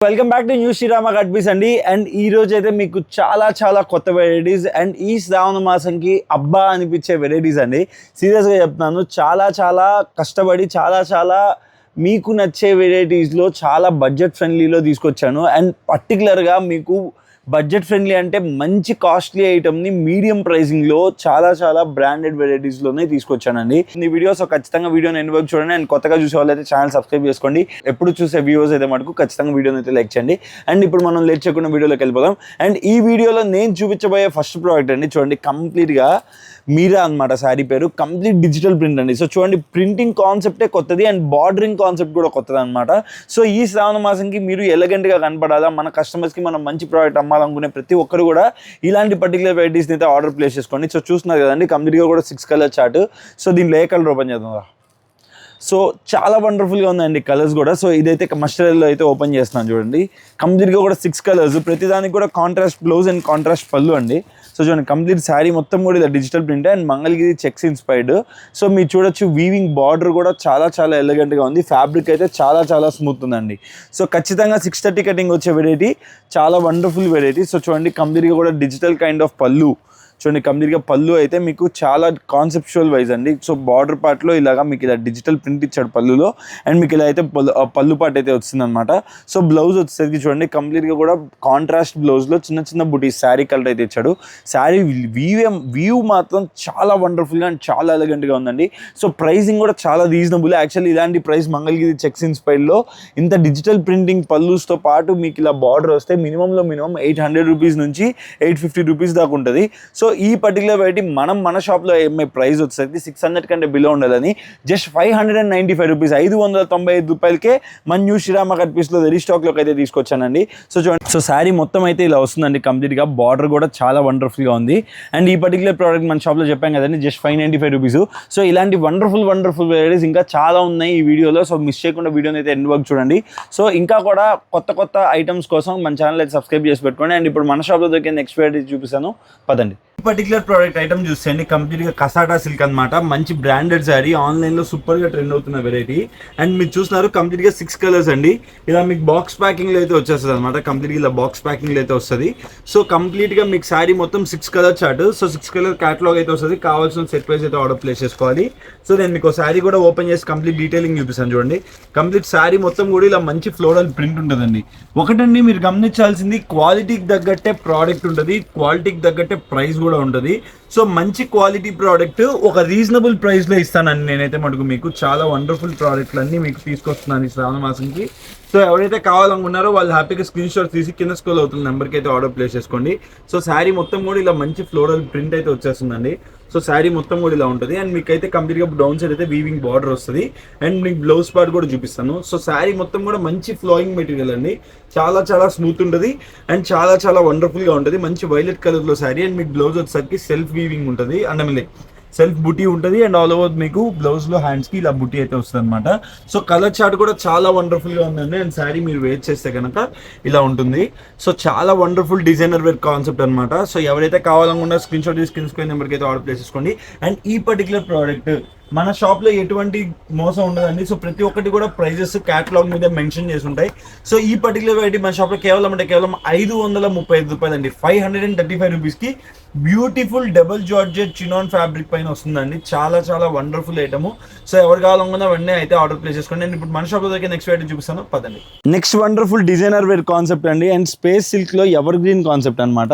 Welcome back to new Srirama cut piece అండి. And ఈ రోజు అయితే మీకు చాలా కొత్త వెరైటీస్ అండ్ ఈ శ్రావణ మాసంకి అబ్బా అనిపించే వెరైటీస్ అండి. సీరియస్గా చెప్తున్నాను, చాలా కష్టపడి చాలా మీకు నచ్చే వెరైటీస్లో చాలా బడ్జెట్ ఫ్రెండ్లీలో తీసుకొచ్చాను. అండ్ పర్టికులర్గా మీకు బడ్జెట్ ఫ్రెండ్లీ అంటే మంచి కాస్ట్లీ ఐటమ్ని మీడియం ప్రైసింగ్లో చాలా బ్రాండెడ్ వెరైటీస్లోనే తీసుకొచ్చానండి. ఈ వీడియోస్ ఖచ్చితంగా వీడియోని ఎండ్ వరకు చూడండి. అండ్ కొత్తగా చూసే వాళ్ళు అయితే ఛానల్ సబ్స్క్రైబ్ చేసుకోండి. ఎప్పుడు చూసే వ్యూవర్స్ అయితే మటుకు ఖచ్చితంగా వీడియోని అయితే లైక్ చేయండి. అండ్ ఇప్పుడు మనం లేట్ చేయకుండా వీడియోలోకి వెళ్ళిపోదాం. అండ్ ఈ వీడియోలో నేను చూపించబోయే ఫస్ట్ ప్రోడక్ట్ అండి, చూడండి కంప్లీట్గా మీరా అనమాట. శారీ పేరు కంప్లీట్ డిజిటల్ ప్రింట్ అండి. సో చూడండి, ప్రింటింగ్ కాన్సెప్టే కొత్తది అండ్ బార్డరింగ్ కాన్సెప్ట్ కూడా కొత్తది అనమాట. సో ఈ శ్రావణ మాసంకి మీరు ఎలగెంట్గా కనపడాలా, మన కస్టమర్స్కి మనం మంచి ప్రోడక్ట్ అమ్మాలనుకునే ప్రతి ఒక్కరు కూడా ఇలాంటి పర్టికులర్ వెరైటీస్ని అయితే ఆర్డర్ ప్లేస్ చేసుకోండి. సో చూస్తున్నారు కదండి, కంప్లీట్గా కూడా 6 కలర్ చార్ట్. సో దీనిలో ఏ కలర్ ఓపెన్ చేద్దాం. సో చాలా వండర్ఫుల్గా ఉందండి కలర్స్ కూడా. సో ఇదైతే మస్టర్డ్లో అయితే ఓపెన్ చేస్తున్నాను చూడండి. కంప్లీట్గా కూడా 6 కలర్స్, ప్రతిదానికి కూడా కాంట్రాస్ట్ బ్లౌజ్ అండ్ కాంట్రాస్ట్ పళ్ళు అండి. సో చూడండి, కంప్లీట్ శారీ మొత్తం కూడా ఇలా digital print and Mangalagiri checks inspired. So మీరు చూడొచ్చు, వీవింగ్ బార్డర్ కూడా చాలా ఎలిగెంట్గా ఉంది. ఫ్యాబ్రిక్ అయితే చాలా స్మూత్ ఉందండి. సో ఖచ్చితంగా 630 కటింగ్ వచ్చే వెరైటీ, చాలా వండర్ఫుల్ వెరైటీ. సో చూడండి, కంప్లీట్గా కూడా డిజిటల్ కైండ్ ఆఫ్ పళ్ళు. చూడండి, కంప్లీట్గా పళ్ళు అయితే మీకు చాలా కాన్సెప్చువల్ వైజ్ అండి. సో బార్డర్ పార్ట్లో ఇలాగా మీకు ఇలా డిజిటల్ ప్రింట్ ఇచ్చాడు పళ్ళులో. అండ్ మీకు ఇలా అయితే పళ్ళు పార్ట్ అయితే వచ్చింది అనమాట. సో బ్లౌజ్ వచ్చేసరికి చూడండి, కంప్లీట్గా కూడా కాంట్రాస్ట్ బ్లౌజ్లో చిన్న బుటీ శారీ కలర్ అయితే ఇచ్చాడు. శారీ వ్యూ మాత్రం చాలా వండర్ఫుల్గా అండ్ చాలా ఎలిగెంట్గా ఉందండి. సో ప్రైసింగ్ కూడా చాలా రీజనబుల్. యాక్చువల్లీ ఇలాంటి ప్రైస్ మంగళగిరి చెక్స్ ఇన్స్పైర్డ్లో ఇంత డిజిటల్ ప్రింటింగ్ పళ్ళుస్తో పాటు మీకు ఇలా బార్డర్ వస్తే మినిమం 800 రూపీస్ నుంచి 850 రూపీస్ దాకా ఉంటుంది. సో ఈ పర్టికులర్ వెరైటీ మన షాప్లో ఏమై ప్రైస్ వచ్చేసరికి 600 కంటే బిలో ఉండాలని జస్ట్ 595 రూపీస్, 595 రూపాయలకే మన న్యూ శ్రీరామ కట్ పీస్లో రీస్టాక్లోకి అయితే తీసుకొచ్చానండి. సో చూడండి, సో శారీ మొత్తం అయితే ఇలా వస్తుందండి. కంప్లీట్గా బార్డర్ కూడా చాలా వండర్ఫుల్గా ఉంది. అండ్ ఈ పర్టికులర్ ప్రోడక్ట్ మన షాప్లో చెప్పాం కదండి, జస్ట్ 595 రూపీస్. సో ఇలాంటి వండర్ఫుల్ వెరైటీస్ ఇంకా చాలా ఉన్నాయి ఈ వీడియోలో. సో మిస్ చేయకుండా వీడియోని అయితే ఎండ్ వరకు చూడండి. సో ఇంకా కూడా కొత్త ఐటమ్స్ కోసం మన ఛానల్ అయితే సబ్స్క్రైబ్ చేసి పెట్టుకోండి. అండ్ ఇప్పుడు మన షాప్లో దొరికే నెక్స్ట్ వెరైటీ చూపిస్తాను, పదండి. ఈ పర్టికులర్ ప్రోడక్ట్ ఐటమ్ చూసేయండి, కంప్లీట్గా కసాటా సిల్క్ అనమాట. మంచి బ్రాండెడ్ శారీ, ఆన్లైన్లో సూపర్గా ట్రెండ్ అవుతున్న వెరైటీ. అండ్ మీరు చూస్తున్నారు కంప్లీట్గా 6 కలర్స్ అండి. ఇలా మీకు బాక్స్ ప్యాకింగ్లో అయితే వచ్చేస్తుంది అనమాట. కంప్లీట్గా ఇలా బాక్స్ ప్యాకింగ్లో అయితే వస్తుంది. సో కంప్లీట్గా మీకు శారీ మొత్తం 6 colour chart. So 6 colour catalogue అయితే వస్తుంది. కావాల్సిన సెట్ ప్రైస్ అయితే ఆర్డర్ ప్లేస్ చేసుకోవాలి. సో నేను మీకు శారీ కూడా ఓపెన్ చేసి కంప్లీట్ డీటెయిలింగ్ చూపిస్తాను చూడండి. కంప్లీట్ శారీ మొత్తం కూడా ఇలా మంచి ఫ్లోరల్ ప్రింట్ ఉంటుందండి. ఒకటండి మీరు గమనించాల్సింది, క్వాలిటీకి తగ్గట్టే ప్రోడక్ట్ ఉంటుంది, క్వాలిటీకి తగ్గట్టే ప్రైస్ కూడా ఉంటుంది. సో మంచి క్వాలిటీ ప్రోడక్ట్ ఒక రీజనబుల్ ప్రైస్లో ఇస్తానండి నేనైతే మటుకు. మీకు చాలా వండర్ఫుల్ ప్రోడక్ట్లు అన్నీ మీకు తీసుకొస్తున్నాను ఈ శ్రావణ మాసంకి. సో ఎవరైతే కావాలనుకున్నారో వాళ్ళు హ్యాపీగా స్క్రీన్ షాట్ తీసి కింద స్క్రోల్ అవుతున్న నెంబర్కి అయితే ఆర్డర్ ప్లేస్ చేసుకోండి. సో శారీ మొత్తం కూడా ఇలా మంచి ఫ్లోరల్ ప్రింట్ అయితే వచ్చేస్తుందండి. సో శారీ మొత్తం కూడా ఇలా ఉంటుంది. అండ్ మీకు అయితే కంప్లీట్గా డౌన్ సైడ్ అయితే వీవింగ్ బార్డర్ వస్తుంది. అండ్ మీకు బ్లౌజ్ పార్ట్ కూడా చూపిస్తాను. సో శారీ మొత్తం కూడా మంచి ఫ్లోయింగ్ మెటీరియల్ అండి. చాలా స్మూత్ ఉంటుంది అండ్ చాలా వండర్ఫుల్గా ఉంటుంది. మంచి వైలెట్ కలర్లో శారీ. అండ్ మీకు బ్లౌజ్ వచ్చేసరికి సెల్ఫ్ వీవింగ్ ఉంటుంది అండ్ సెల్ఫ్ బుటీ ఉంటుంది. అండ్ ఆల్ ఓవర్ మీకు బ్లౌజ్లో హ్యాండ్స్కి ఇలా బుటీ అయితే వస్తుంది అనమాట. సో కలర్ చార్ట్ కూడా చాలా వండర్ఫుల్గా ఉందండి. అండ్ శారీ మీరు వేర్ చేస్తే కనుక ఇలా ఉంటుంది. సో చాలా వండర్ఫుల్ డిజైనర్ వేర్ కాన్సెప్ట్ అనమాట. సో ఎవరైతే కావాలనుకున్నా స్క్రీన్ షాట్ తీసి స్క్రీన్ స్క్రీన్ నెంబర్కి అయితే ఆర్డర్ ప్లేస్ చేసుకోండి. అండ్ ఈ పర్టికులర్ ప్రోడక్ట్ మన షాప్లో ఎటువంటి మోసం ఉండదండి. సో ప్రతి ఒక్కటి కూడా ప్రైజెస్ క్యాటలాగ్ మీద మెన్షన్ చేసి ఉంటాయి. సో ఈ పర్టికులర్ వెరైటీ మన షాప్లో కేవలం 535 రూపాయలు అండి. 535 రూపీస్కి beautiful double georgette chinon fabric పైన వస్తుందండి. చాలా వండర్ఫుల్ ఐటమ్. సో ఎవరు కావాలనుకున్నా వెంటనే అయితే ఆర్డర్ ప్లేస్ చేసుకోండి. నేను ఇప్పుడు మన షాప్లో దగ్గర నెక్స్ట్ వెరైటీ చూపిస్తాను, పదండి. Next wonderful designer wear concept అండి. అండ్ స్పేస్ సిల్క్లో ఎవర్ గ్రీన్ కాన్సెప్ట్ అనమాట.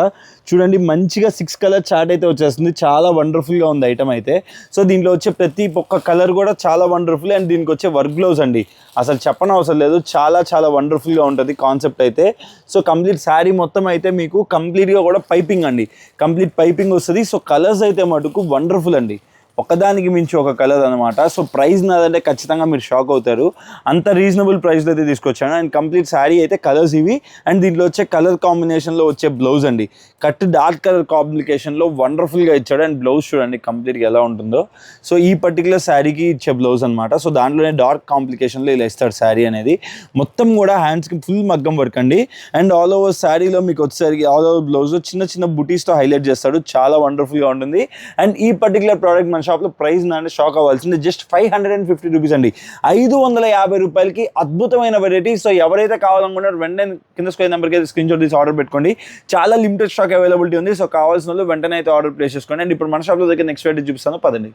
చూడండి, మంచిగా 6 కలర్ చార్ట్ అయితే వచ్చేస్తుంది. చాలా వండర్ఫుల్గా ఉంది ఐటమ్ అయితే. సో దీంట్లో వచ్చే ప్రతి ఒక్క కలర్ కూడా చాలా వండర్ఫుల్. అండ్ దీనికి వచ్చే వర్క్ బ్లౌజ్ అండి, అసలు చెప్పనవసరం లేదు, చాలా వండర్ఫుల్గా ఉంటుంది కాన్సెప్ట్ అయితే. సో కంప్లీట్ శారీ మొత్తం అయితే మీకు కంప్లీట్గా కూడా పైపింగ్ అండి, కంప్లీట్ పైపింగ్ వస్తుంది. సో కలర్స్ అయితే మటుకు వండర్ఫుల్ అండి, ఒకదానికి మించి ఒక కలర్ అనమాట. సో ప్రైస్ నాదంటే ఖచ్చితంగా మీరు షాక్ అవుతారు, అంత రీజనబుల్ ప్రైస్లో అయితే తీసుకొచ్చాను. అండ్ కంప్లీట్ శారీ అయితే కలర్స్ ఇవి. అండ్ దీంట్లో వచ్చే కలర్ కాంబినేషన్లో వచ్చే బ్లౌజ్ అండి, కట్ డార్క్ కలర్ కాంబినేషన్లో వండర్ఫుల్గా ఇచ్చాడు. అండ్ బ్లౌజ్ చూడండి కంప్లీట్గా ఎలా ఉంటుందో. సో ఈ పర్టికులర్ శారీకి ఇచ్చే బ్లౌజ్ అనమాట. సో దాంట్లోనే డార్క్ కాంప్లికేషన్లో ఇలా ఇస్తాడు శారీ అనేది. మొత్తం కూడా హ్యాండ్స్కి ఫుల్ మగ్గం వర్క్ అండి. అండ్ ఆల్ ఓవర్ శారీలో మీకు వచ్చేసరికి ఆల్ ఓవర్ బ్లౌజ్లో చిన్న బుటీస్తో హైలైట్ చేస్తాడు. చాలా వండర్ఫుల్గా ఉంటుంది. అండ్ ఈ పర్టికులర్ ప్రోడక్ట్ మన షాప్లో ప్రైస్ అంటే షాక్ అవ్వాల్సింది. జస్ట్ 550 రూపీస్ అండి, 550 రూపాయలకి అద్భుతమైన వెరైటీ. సో ఎవరైతే కావాలనుకుంటారో వెంటనే కింద స్క్రీన్ నెంబర్కి అయితే స్క్రీన్ షాట్ తీసి ఆర్డర్ పెట్టుకోండి. చాలా లిమిటెడ్ స్టాక్ అవైలబిలిటీ ఉంది. సో కావాల్సిన వాళ్ళు వెంటనే అయితే ఆర్డర్ ప్లేస్ చేసుకోండి. అండ్ ఇప్పుడు మన షాప్లో దగ్గర నెక్స్ట్ వెరైటీ చూపిస్తాను, పదండి.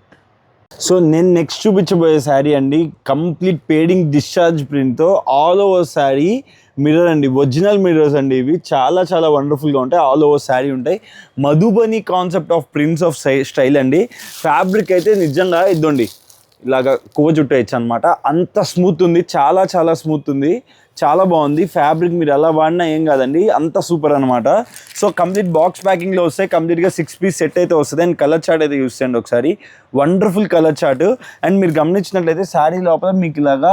సో నేను నెక్స్ట్ చూపించబోయే శారీ అండి, కంప్లీట్ పేడింగ్ డిశ్చార్జ్ ప్రింట్తో ఆల్ ఓవర్ శారీ మిర్రర్ అండి, ఒరిజినల్ మిర్రర్స్ అండి. ఇవి చాలా చాలా వండర్ఫుల్గా ఉంటాయి, ఆల్ ఓవర్ శారీ ఉంటాయి. Madhubani concept of prints of style అండి. ఫ్యాబ్రిక్ అయితే నిజంగా ఇద్దండి ఇలాగా కొవ్వ చుట్టూ వేయచ్చు అనమాట, అంత స్మూత్ ఉంది, చాలా చాలా స్మూత్ ఉంది, చాలా బాగుంది. ఫ్యాబ్రిక్ మీరు ఎలా వాడినా ఏం కాదండి, అంత సూపర్ అనమాట. సో కంప్లీట్ బాక్స్ ప్యాకింగ్లో వస్తాయి, కంప్లీట్గా 6 పీస్ సెట్ అయితే వస్తుంది. అండ్ కలర్ చార్ట్ అయితే యూస్ చేయండి ఒకసారి, వండర్ఫుల్ కలర్ చార్ట్. అండ్ మీరు గమనించినట్లయితే శారీ లోపల మీకు ఇలాగా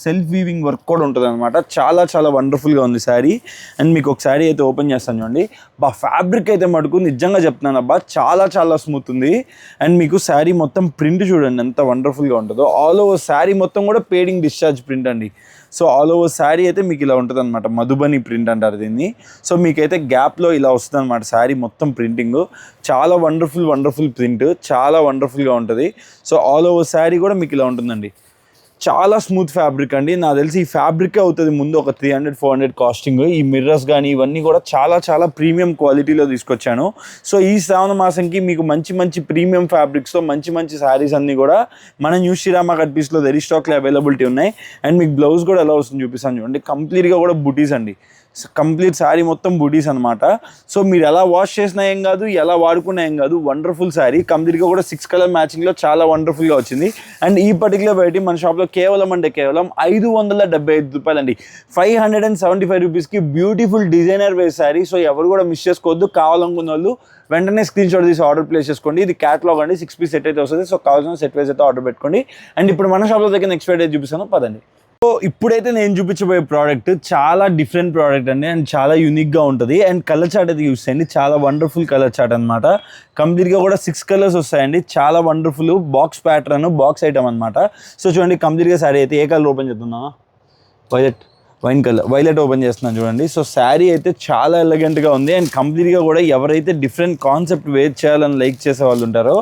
సెల్ఫ్ వీవింగ్ వర్క్ కూడా ఉంటుంది అనమాట, చాలా చాలా వండర్ఫుల్గా ఉంది శారీ. అండ్ మీకు ఒక శారీ అయితే ఓపెన్ చేస్తాను చూడండి, ఫ్యాబ్రిక్ అయితే మటుకు నిజంగా చెప్తున్నాను అబ్బా, చాలా చాలా స్మూత్ ఉంది. అండ్ మీకు శారీ మొత్తం ప్రింట్ చూడండి ఎంత వండర్ఫుల్గా ఉంటుందో, ఆల్ ఓవర్ శారీ మొత్తం కూడా పేడింగ్ డిశ్చార్జ్ ప్రింట్ అండి. సో ఆల్ ఓవర్ శారీ అయితే మీకు ఇలా ఉంటుంది అనమాట, మధుబని ప్రింట్ అంటారు దీన్ని. సో మీకైతే గ్యాప్లో ఇలా వస్తుంది అనమాట శారీ మొత్తం ప్రింటింగ్, చాలా వండర్ఫుల్ ప్రింట్, చాలా వండర్ఫుల్గా ఉంటుంది. సో ఆల్ ఓవర్ శారీ కూడా మీకు ఇలా ఉంటుందండి, చాలా స్మూత్ ఫ్యాబ్రిక్ అండి. నాకు తెలిసి ఈ ఫ్యాబ్రికే అవుతుంది ముందు ఒక 300-400 కాస్టింగ్. ఈ మిర్రర్స్ కానీ ఇవన్నీ కూడా చాలా చాలా ప్రీమియం క్వాలిటీలో తీసుకొచ్చాను. సో ఈ శ్రావణ మాసంకి మీకు మంచి మంచి ప్రీమియం ఫ్యాబ్రిక్స్తో మంచి మంచి శారీస్ అన్నీ కూడా మన న్యూ శ్రీరామ కట్ పీస్లో రెడీ స్టాక్లో అవైలబిలిటీ ఉన్నాయి. అండ్ మీకు బ్లౌజ్ కూడా ఎలా వస్తుంది చూపిస్తాను చూడండి, కంప్లీట్గా కూడా బుటీస్ అండి, కంప్లీట్ శారీ మొత్తం బుటీస్ అనమాట. సో మీరు ఎలా వాష్ చేసినా ఏం కాదు, ఎలా వాడుకున్నా ఏం కాదు, వండర్ఫుల్ శారీ. కంప్లీట్గా కూడా 6 కలర్ మ్యాచింగ్లో చాలా వండర్ఫుల్గా వచ్చింది. అండ్ ఈ పర్టికులర్ వెరైటీ మన షాప్లో కేవలం 575 రూపాయలండి, 575 రూపీస్కి beautiful designer wear sari. So ఎవరు కూడా మిస్ చేసుకోవద్దు, కావాలనుకున్న వాళ్ళు వెంటనే స్క్రీన్ షాట్ తీసి ఆర్డర్ ప్లేస్ చేసుకోండి. ఇది క్యాటలాగ్ అండి, 6 పీస్ సెట్ అయితే వస్తుంది. సో కావాల్సిన సెట్ వైజ్ అయితే ఆర్డర్ పెట్టుకోండి. అండ్ ఇప్పుడు మన షాప్లో దగ్గర నెక్స్ట్ వెరైటీ చూపిస్తాను, పదండి. సో ఇప్పుడైతే నేను చూపించబోయే ప్రోడక్ట్ చాలా డిఫరెంట్ ప్రోడక్ట్ అండి, అండ్ చాలా యూనిక్గా ఉంటుంది. అండ్ కలర్ చార్ట్ అయితే యూస్ చేయండి, చాలా వండర్ఫుల్ కలర్ చార్ట్ అనమాట. కంప్లీట్గా కూడా 6 కలర్స్ వస్తాయండి, చాలా wonderful box pattern, box item అనమాట. సో చూడండి కంప్లీట్గా శారీ అయితే ఏ కలర్ ఓపెన్ చేస్తున్నా, వైలెట్ ఓపెన్ చేస్తున్నాను చూడండి. సో శారీ అయితే చాలా ఎలిగెంట్గా ఉంది. అండ్ కంప్లీట్గా కూడా ఎవరైతే డిఫరెంట్ కాన్సెప్ట్ వేర్ చేయాలని లైక్ చేసే వాళ్ళు ఉంటారో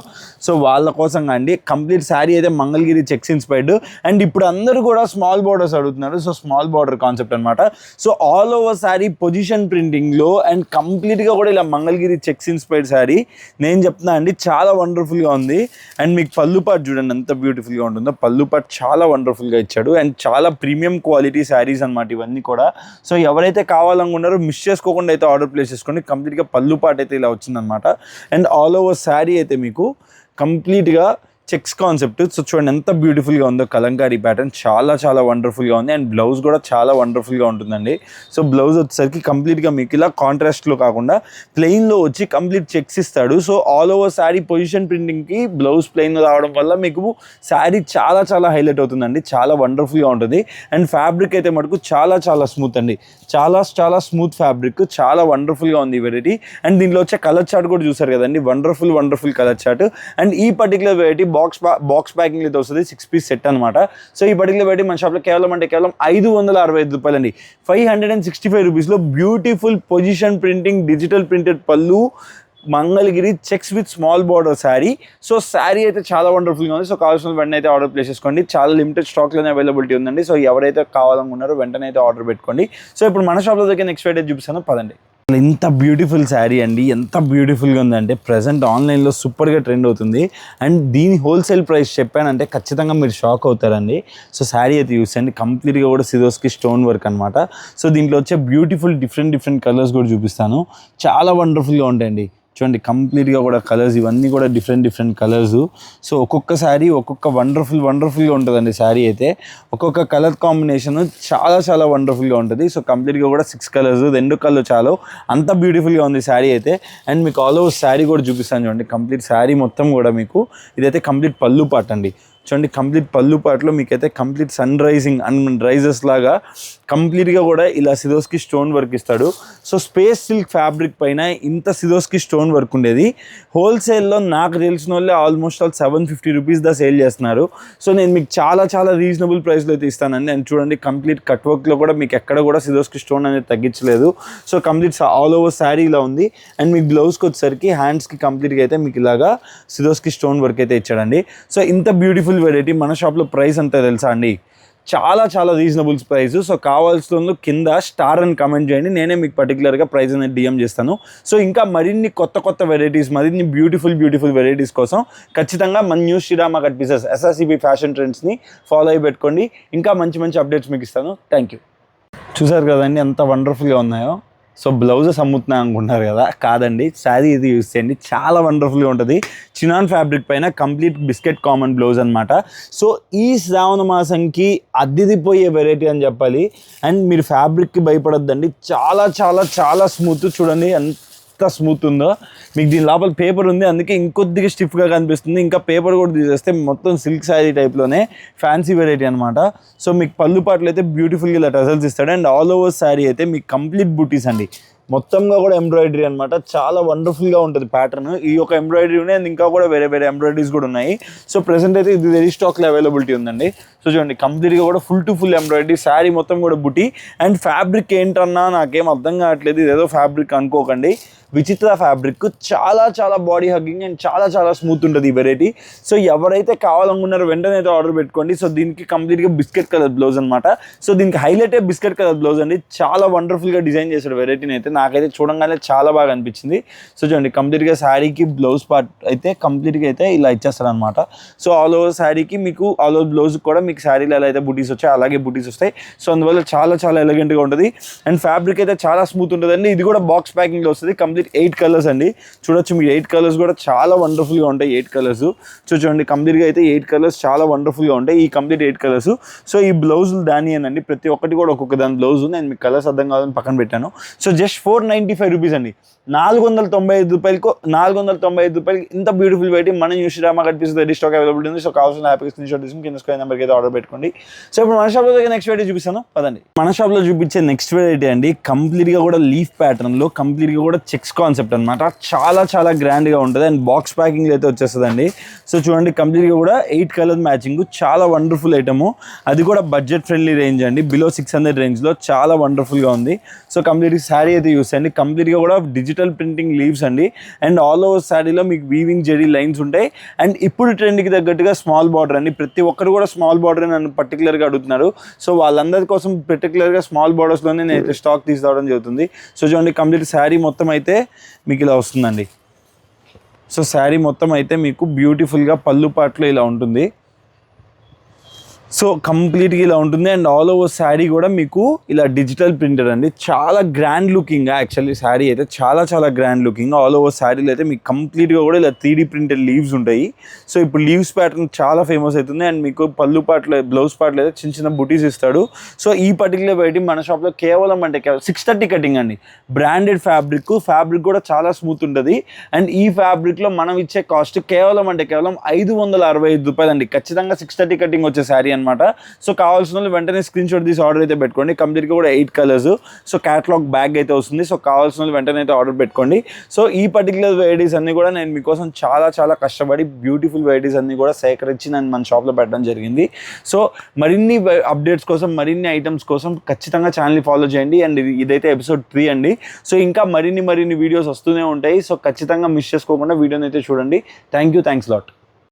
సో వాళ్ళ కోసం అండి, కంప్లీట్ శారీ అయితే మంగళగిరి చెక్స్ ఇన్స్పైర్డ్. అండ్ ఇప్పుడు అందరూ కూడా స్మాల్ బార్డర్స్ అడుగుతున్నారు, సో స్మాల్ బార్డర్ కాన్సెప్ట్ అనమాట. So all over sari position ప్రింటింగ్లో అండ్ కంప్లీట్గా కూడా ఇలా మంగళగిరి చెక్స్ ఇన్స్పైర్డ్ శారీ నేను చెప్తున్నా అండి, చాలా వండర్ఫుల్గా ఉంది. అండ్ మీకు పళ్ళు పాట్ చూడండి ఎంత బ్యూటిఫుల్గా ఉంటుందో, పళ్ళు పాట్ చాలా వండర్ఫుల్గా ఇచ్చాడు. అండ్ చాలా ప్రీమియం క్వాలిటీ శారీస్ అనమాట ఇవన్నీ కూడా. సో ఎవరైతే కావాలనుకున్నారో మిస్ చేసుకోకుండా అయితే ఆర్డర్ ప్లేస్ చేసుకోండి. కంప్లీట్గా పళ్ళు పాట అయితే ఇలా వచ్చిందనమాట. అండ్ ఆల్ ఓవర్ శారీ అయితే మీకు కంప్లీట్గా చెక్స్ కాన్సెప్ట్. సో చూడండి ఎంత బ్యూటిఫుల్గా ఉందో, కలంకారీ ప్యాటర్న్ చాలా చాలా వండర్ఫుల్గా ఉంది. అండ్ బ్లౌజ్ కూడా చాలా వండర్ఫుల్గా ఉంటుందండి. సో బ్లౌజ్ వచ్చేసరికి కంప్లీట్గా మీకు ఇలా కాంట్రాస్ట్లో కాకుండా ప్లెయిన్లో వచ్చి కంప్లీట్ చెక్స్ ఇస్తాడు. So all over sari position ప్రింటింగ్కి బ్లౌజ్ ప్లెయిన్లో రావడం వల్ల మీకు శారీ చాలా చాలా హైలైట్ అవుతుందండి, చాలా వండర్ఫుల్గా ఉంటుంది. అండ్ ఫ్యాబ్రిక్ అయితే మటుకు చాలా చాలా స్మూత్ అండి, చాలా చాలా స్మూత్ ఫ్యాబ్రిక్, చాలా వండర్ఫుల్గా ఉంది ఈ వెరైటీ. అండ్ దీంట్లో వచ్చే కలర్ చార్ట్ కూడా చూసారు కదండి, వండర్ఫుల్ కలర్ చార్ట్. అండ్ ఈ పర్టికులర్ వెరైటీ బాక్స్ ప్యాకింగ్ అయితే వస్తుంది, 6 పీస్ సెట్ అనమాట. సో ఈ పర్టికులర్ వెరైటీ మన షాప్లో కేవలం 565 రూపాయలండి, 565 రూపీస్లో beautiful position printing digital printed pallu Mangalagiri checks with small border sari. So sari అయితే చాలా వండర్ఫుల్గా ఉంది. సో కావాల్సిన వెంటనే అయితే ఆర్డర్ ప్లేస్ చేసుకోండి, చాలా లిమిటెడ్ స్టాక్లోనే అవైలబిలిటీ ఉందండి. సో ఎవరైతే కావాలనుకున్నారో వెంటనే అయితే ఆర్డర్ పెట్టుకోండి. సో ఇప్పుడు మన షాప్లో దగ్గర నెక్స్ట్ వెరైటీ చూపిస్తాను, పదండి. ఎంత బ్యూటిఫుల్ శారీ అండి, ఎంత బ్యూటిఫుల్గా ఉందంటే ప్రజెంట్ ఆన్లైన్లో సూపర్గా ట్రెండ్ అవుతుంది. అండ్ దీని హోల్సేల్ ప్రైస్ చెప్పానంటే ఖచ్చితంగా మీరు షాక్ అవుతారండి. సో శారీ అయితే యూస్ చేయండి, కంప్లీట్గా కూడా సిరోస్కి స్టోన్ వర్క్ అనమాట. సో దీంట్లో వచ్చే బ్యూటిఫుల్ డిఫరెంట్ కలర్స్ కూడా చూపిస్తాను, చాలా వండర్ఫుల్గా ఉంటాయండి. చూడండి కంప్లీట్గా కూడా కలర్స్ ఇవన్నీ కూడా డిఫరెంట్ కలర్స్. సో ఒక్కొక్క శారీ ఒక్కొక్క వండర్ఫుల్గా ఉంటుందండి. శారీ అయితే ఒక్కొక్క కలర్ కాంబినేషన్ చాలా చాలా వండర్ఫుల్గా ఉంటుంది. సో కంప్లీట్గా కూడా 6 కలర్స్, 2 కలర్ చాలు, అంత బ్యూటిఫుల్గా ఉంది శారీ అయితే. అండ్ మీకు ఆల్ ఓవర్ శారీ కూడా చూపిస్తాను చూడండి, కంప్లీట్ శారీ మొత్తం కూడా మీకు ఇదైతే కంప్లీట్ పళ్ళు పాట్ అండి, చూడండి కంప్లీట్ పళ్ళు పాటలో మీకైతే complete sun rising and rises లాగా కంప్లీట్గా కూడా ఇలా సిరోస్కి స్టోన్ వర్క్ ఇస్తాడు. సో స్పేస్ సిల్క్ ఫ్యాబ్రిక్ పైన ఇంత సిరోస్కి స్టోన్ వర్క్ ఉండేది హోల్సేల్లో నాకు తెలిసిన వాళ్ళే ఆల్మోస్ట్ ఆల్ 750 రూపీస్ దా సేల్ చేస్తున్నారు. సో నేను మీకు చాలా చాలా రీజనబుల్ ప్రైస్లో అయితే ఇస్తానండి. అండ్ చూడండి కంప్లీట్ కట్ వర్క్లో కూడా మీకు ఎక్కడ కూడా సిరోస్కి స్టోన్ అనేది తగ్గించలేదు. So complete all over sari ఇలా ఉంది. అండ్ మీకు బ్లౌజ్కి వచ్చేసరికి హ్యాండ్స్కి కంప్లీట్గా అయితే మీకు ఇలాగా సిరోస్కి స్టోన్ వర్క్ అయితే ఇచ్చాడండి. సో ఇంత బ్యూటిఫుల్ వెరైటీ మన షాప్లో ప్రైస్ అంతా తెలుసా అండి, చాలా చాలా రీజనబుల్ ప్రైస్. సో కావాల్సిన కింద స్టార్ అని కమెంట్ చేయండి, నేనే మీకు పర్టికులర్గా ప్రైస్ అనేది డిఎం చేస్తాను. సో ఇంకా మరిన్ని కొత్త వెరైటీస్, మరిన్ని బ్యూటిఫుల్ వెరైటీస్ కోసం ఖచ్చితంగా మన new Srirama cut pieces SRCP fashion ట్రెండ్స్ని ఫాలో అయ్యి పెట్టుకోండి. ఇంకా మంచి అప్డేట్స్ మీకు ఇస్తాను. Thank you. చూసారు కదండి ఎంత వండర్ఫుల్గా ఉన్నాయో. సో బ్లౌజెస్ అమ్ముతున్నాయి అనుకుంటున్నారు కదా, కాదండి, శారీ ఇది యూస్ చేయండి, చాలా వండర్ఫుల్గా ఉంటుంది. చినాన్ ఫ్యాబ్రిక్ పైన కంప్లీట్ బిస్కెట్ కామన్ బ్లౌజ్ అనమాట. సో ఈ శ్రావణ మాసంకి అద్దిదిపోయే వెరైటీ అని చెప్పాలి. అండ్ మీరు ఫ్యాబ్రిక్కి భయపడొద్దండి, చాలా చాలా చాలా స్మూత్. చూడండి ఎంత స్మూత్ ఉందో. మీకు దీని లోపల పేపర్ ఉంది, అందుకే ఇంకొద్దిగా స్టిఫ్గా కనిపిస్తుంది. ఇంకా పేపర్ కూడా తీసేస్తే మొత్తం సిల్క్ శారీ టైప్లోనే ఫ్యాన్సీ వెరైటీ అనమాట. సో మీకు పళ్ళు పాటలు అయితే బ్యూటిఫుల్గా ఇలా టజల్స్ ఇస్తాడు. అండ్ ఆల్ ఓవర్ శారీ అయితే మీకు కంప్లీట్ బూటీస్ అండి, మొత్తంగా కూడా ఎంబ్రాయిడరీ అనమాట. చాలా వండర్ఫుల్గా ఉంటుంది ప్యాటర్న్. ఈ యొక్క ఎంబ్రాయిడరీ ఉన్నాయి అండ్ ఇంకా కూడా వేరే ఎంబ్రాయిడరీస్ కూడా ఉన్నాయి. సో ప్రెసెంట్ అయితే ఇది వెరీ స్టాక్లో అవైలబిలిటీ ఉందండి. సో చూడండి కంప్లీట్గా కూడా ఫుల్ ఎంబ్రాయిడరీ, శారీ మొత్తం కూడా బుటీ. అండ్ ఫ్యాబ్రిక్ ఏంటన్నా నాకేం అర్థం కావట్లేదు, ఇదేదో ఫ్యాబ్రిక్ అనుకోకండి, విచిత్ర ఫ్యాబ్రిక్. చాలా చాలా బాడీ హగ్గింగ్ అండ్ చాలా చాలా స్మూత్ ఉంటుంది ఈ వెరైటీ. సో ఎవరైతే కావాలనుకున్నారో వెంటనే అయితే ఆర్డర్ పెట్టుకోండి. సో దీనికి కంప్లీట్గా బిస్కెట్ కలర్ బ్లౌజ్ అనమాట. సో దీనికి హైలైటే బిస్కెట్ కలర్ బ్లౌజ్ అండి. చాలా వండర్ఫుల్గా డిజైన్ చేశాడు వెరైటీని అయితే, నాకైతే చూడంగానే చాలా బాగా అనిపించింది. సో చూడండి కంప్లీట్గా శారీకి బ్లౌజ్ పార్ట్ అయితే కంప్లీట్గా అయితే ఇలా ఇచ్చేస్తారు అనమాట. సో ఆల్ ఓవర్ శారీకి మీకు ఆల్ ఓవర్ బ్లౌజ్ కూడా మీకు శారీలో ఎలా అయితే బుటీస్ వచ్చాయి అలాగే బుటీస్ వస్తాయి. సో అందువల్ల చాలా చాలా ఎలిగెంట్గా ఉంటుంది. అండ్ ఫ్యాబ్రిక్ అయితే చాలా స్మూత్ ఉంటుందండి. ఇది కూడా బాక్స్ ప్యాకింగ్లో వస్తుంది. కంప్లీట్ 8 కలర్స్ అండి, చూడొచ్చు మీరు. 8 కలర్స్ కూడా చాలా వండర్ఫుల్గా ఉంటాయి. 8 కలర్స్ చూడండి కంప్లీట్గా అయితే 8 కలర్స్ చాలా వండర్ఫుల్గా ఉంటాయి. ఈ కంప్లీట్ 8 కలర్స్. సో ఈ బ్లౌజులు దాని అండి, ప్రతి ఒక్కటి కూడా ఒక్కొక్క దాని బ్లౌజ్ ఉంది. నేను మీకు కలర్స్ అర్థం కావాలని పక్కన పెట్టాను. సో జస్ట్ 495 రూపీస్ అండి, 495 రూపాయలకు 495 రూపాయలకి ఇంత బ్యూటిఫుల్ వెరైటీ మన new Srirama cut pieces ready stock available ఉంది. సో కావాల్సిన హ్యాపీగా స్క్రీన్ షాట్ తీసుకుని కింద స్క్రీన్ నెంబర్కి అయితే ఆర్డర్ పెట్టుకోండి. సో ఇప్పుడు మన షాప్లో నెక్స్ట్ వెరైటీ చూపిస్తాను పదండి. మన షాప్లో చూపించే నెక్స్ట్ వెరైటీ అండి కంప్లీట్గా కూడా లీఫ్ ప్యాటర్న్లో కంప్లీట్గా కూడా చెక్స్ కాన్సెప్ట్ అనమాట. చాలా చాలా గ్రాండ్గా ఉంటుంది అండ్ బాక్స్ ప్యాకింగ్ అయితే వచ్చేస్తుందండి. సో చూడండి కంప్లీట్గా కూడా 8 కలర్ మ్యాచింగ్, చాలా వండర్ఫుల్ ఐటము. అది కూడా బడ్జెట్ ఫ్రెండ్లీ రేంజ్ అండి, బిలో 600 రేంజ్లో చాలా వండర్ఫుల్గా ఉంది. సో కంప్లీట్గా శారీ అయితే యూస్ చేయండి. కంప్లీట్గా కూడా డిజిటల్ ప్రింటింగ్ లీవ్స్ అండి. అండ్ ఆల్ ఓవర్ శారీలో మీకు వీవింగ్ జెరీ లైన్స్ ఉంటాయి. అండ్ ఇప్పుడు ట్రెండ్కి తగ్గట్టుగా స్మాల్ బార్డర్ అండి. ప్రతి ఒక్కరు కూడా స్మాల్ బార్డర్ నన్ను పర్టికులర్గా అడుగుతున్నారు. సో వాళ్ళందరి కోసం పర్టికులర్గా స్మాల్ బార్డర్స్లోనే నేను అయితే స్టాక్ తీసుకురావడం జరుగుతుంది. సో చూడండి కంప్లీట్ శారీ మొత్తం అయితే మీకు ఇలా వస్తుందండి. సో శారీ మొత్తం అయితే మీకు బ్యూటిఫుల్గా పళ్ళు పాటలో ఇలా ఉంటుంది. సో కంప్లీట్గా ఇలా ఉంటుంది. అండ్ ఆల్ ఓవర్ శారీ కూడా మీకు ఇలా డిజిటల్ ప్రింటర్ అండి, చాలా గ్రాండ్ లుకింగ్. యాక్చువల్లీ శారీ అయితే చాలా చాలా గ్రాండ్ లుకింగ్. ఆల్ ఓవర్ శారీలో అయితే మీకు కంప్లీట్గా కూడా ఇలా 3D ప్రింటెడ్ లీవ్స్ ఉంటాయి. సో ఇప్పుడు లీవ్స్ ప్యాటర్న్ చాలా ఫేమస్ అవుతుంది. అండ్ మీకు పళ్ళు పాటలో బ్లౌజ్ పాటలో అయితే చిన్న బుటీస్ ఇస్తాడు. సో ఈ పర్టికులర్ వెరైటీ మన షాప్లో కేవలం 630 కటింగ్ అండి. బ్రాండెడ్ ఫ్యాబ్రిక్ కూడా చాలా స్మూత్ ఉంటుంది. అండ్ ఈ ఫ్యాబ్రిక్లో మనం ఇచ్చే కాస్ట్ కేవలం 565 రూపాయలు అండి. ఖచ్చితంగా 630 కటింగ్ వచ్చే శారీ అనమాట. సో కావాల్సిన వాళ్ళు వెంటనే స్క్రీన్ షాట్ తీసి ఆర్డర్ అయితే పెట్టుకోండి. కంప్లీట్గా కూడా 8 కలర్స్. సో క్యాటలాగ్ బ్యాగ్ అయితే వస్తుంది. సో కావాల్సిన వాళ్ళు వెంటనే అయితే ఆర్డర్ పెట్టుకోండి. సో ఈ పర్టికులర్ వెరైటీస్ అన్ని కూడా నేను మీకోసం చాలా చాలా కష్టపడి బ్యూటిఫుల్ వెరైటీస్ అన్ని కూడా సేకరించి నేను మన షాప్లో పెట్టడం జరిగింది. సో మరిన్ని అప్డేట్స్ కోసం, మరిన్ని ఐటమ్స్ కోసం ఖచ్చితంగా ఛానల్ని ఫాలో చేయండి. అండ్ ఇదైతే ఎపిసోడ్ 3 అండి. సో ఇంకా మరిన్ని వీడియోస్ వస్తూనే ఉంటాయి. సో ఖచ్చితంగా మిస్ చేసుకోకుండా వీడియోని అయితే చూడండి. Thanks lot.